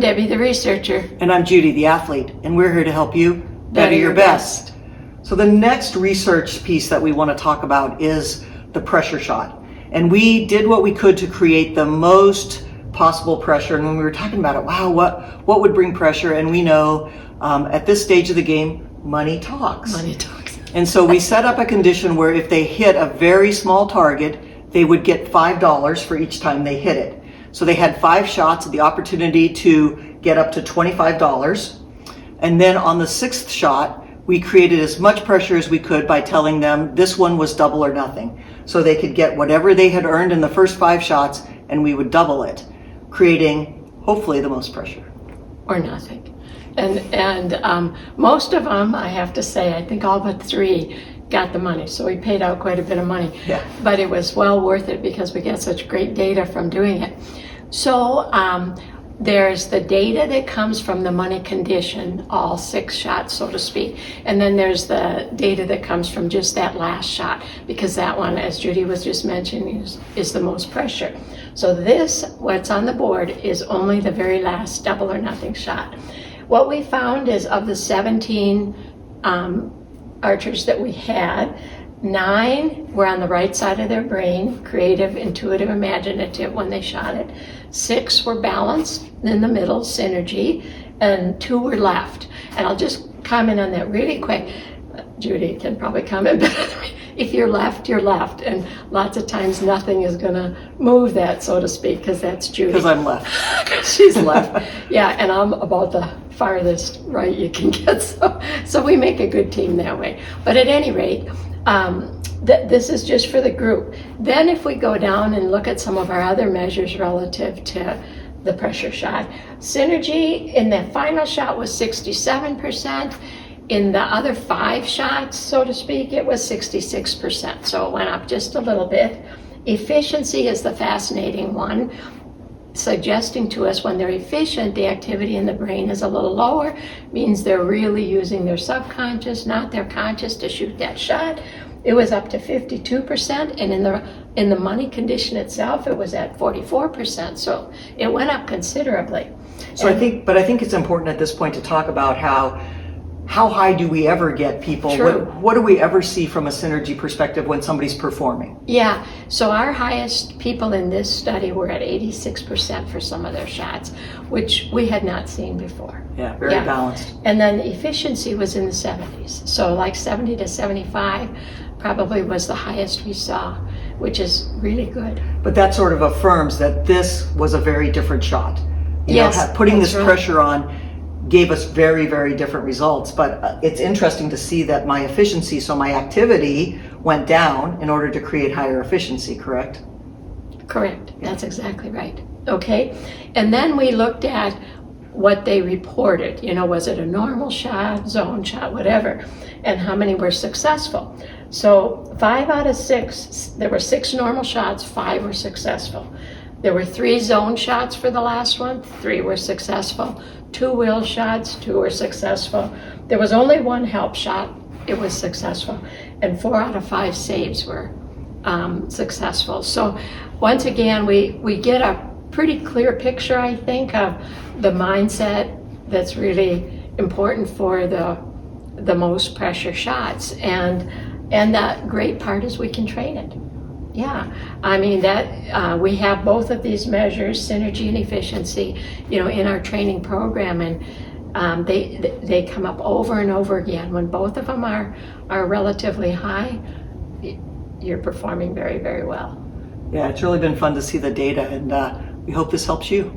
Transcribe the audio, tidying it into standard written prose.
Debbie, the researcher. And I'm Judy, the athlete, and we're here to help you better your best. So the next research piece that we want to talk about is the pressure shot. And we did what we could to create the most possible pressure. And when we were talking about it, wow, what would bring pressure? And we know at this stage of the game, money talks. Money talks. And so we set up a condition where if they hit a very small target, they would get $5 for each time they hit it. So they had 5 shots at the opportunity to get up to $25. And then on the 6th shot, we created as much pressure as we could by telling them this one was double or nothing. So they could get whatever they had earned in the first 5 shots, and we would double it, creating hopefully the most pressure. Or nothing. And most of them, I have to say, I think all but 3 got the money. So we paid out quite a bit of money. Yeah. But it was well worth it because we get such great data from doing it. So there's the data that comes from the money condition, all 6 shots, so to speak. And then there's the data that comes from just that last shot, because that one, as Judy was just mentioning, is the most pressure. So this, what's on the board, is only the very last double or nothing shot. What we found is of the 17 archers that we had, 9 were on the right side of their brain, creative, intuitive, imaginative when they shot it. 6 were balanced in the middle, synergy, and 2 were left. And I'll just comment on that really quick. Judy can probably comment better than me. If you're left, you're left. And lots of times nothing is going to move that, so to speak, because that's Judy. Because I'm left. She's left. Yeah, and I'm about the farthest right you can get. So we make a good team that way. But at any rate, this is just for the group. Then if we go down and look at some of our other measures relative to the pressure shot, synergy in the final shot was 67%. In the other 5 shots, so to speak, it was 66%. So it went up just a little bit. Efficiency is the fascinating one, suggesting to us when they're efficient, the activity in the brain is a little lower, means they're really using their subconscious, not their conscious, to shoot that shot. It was up to 52%, and in the money condition itself, it was at 44%. So it went up considerably. So I think it's important at this point to talk about how high do we ever get people? True. What do we ever see from a synergy perspective when somebody's performing? Yeah, so our highest people in this study were at 86% for some of their shots, which we had not seen before. Yeah, very balanced. And then efficiency was in the 70s. So like 70 to 75 probably was the highest we saw, which is really good. But that sort of affirms that this was a very different shot. Yes, Putting this that's right. pressure on gave us very, very different results. But it's interesting to see that my efficiency, so my activity went down in order to create higher efficiency, correct? Correct. That's exactly right. Okay. And then we looked at what they reported. Was it a normal shot, zone shot, whatever, and how many were successful. So 5 out of 6, there were 6 normal shots, 5 were successful. There were 3 zone shots for the last one, 3 were successful. 2 wheel shots, 2 were successful. There was only 1 help shot, it was successful. And 4 out of 5 saves were successful. So once again, we get a pretty clear picture, I think, of the mindset that's really important for the most pressure shots. And the great part is we can train it. Yeah, I mean that we have both of these measures, synergy and efficiency, in our training program, and they come up over and over again. When both of them are relatively high, you're performing very, very well. Yeah, it's really been fun to see the data, and we hope this helps you.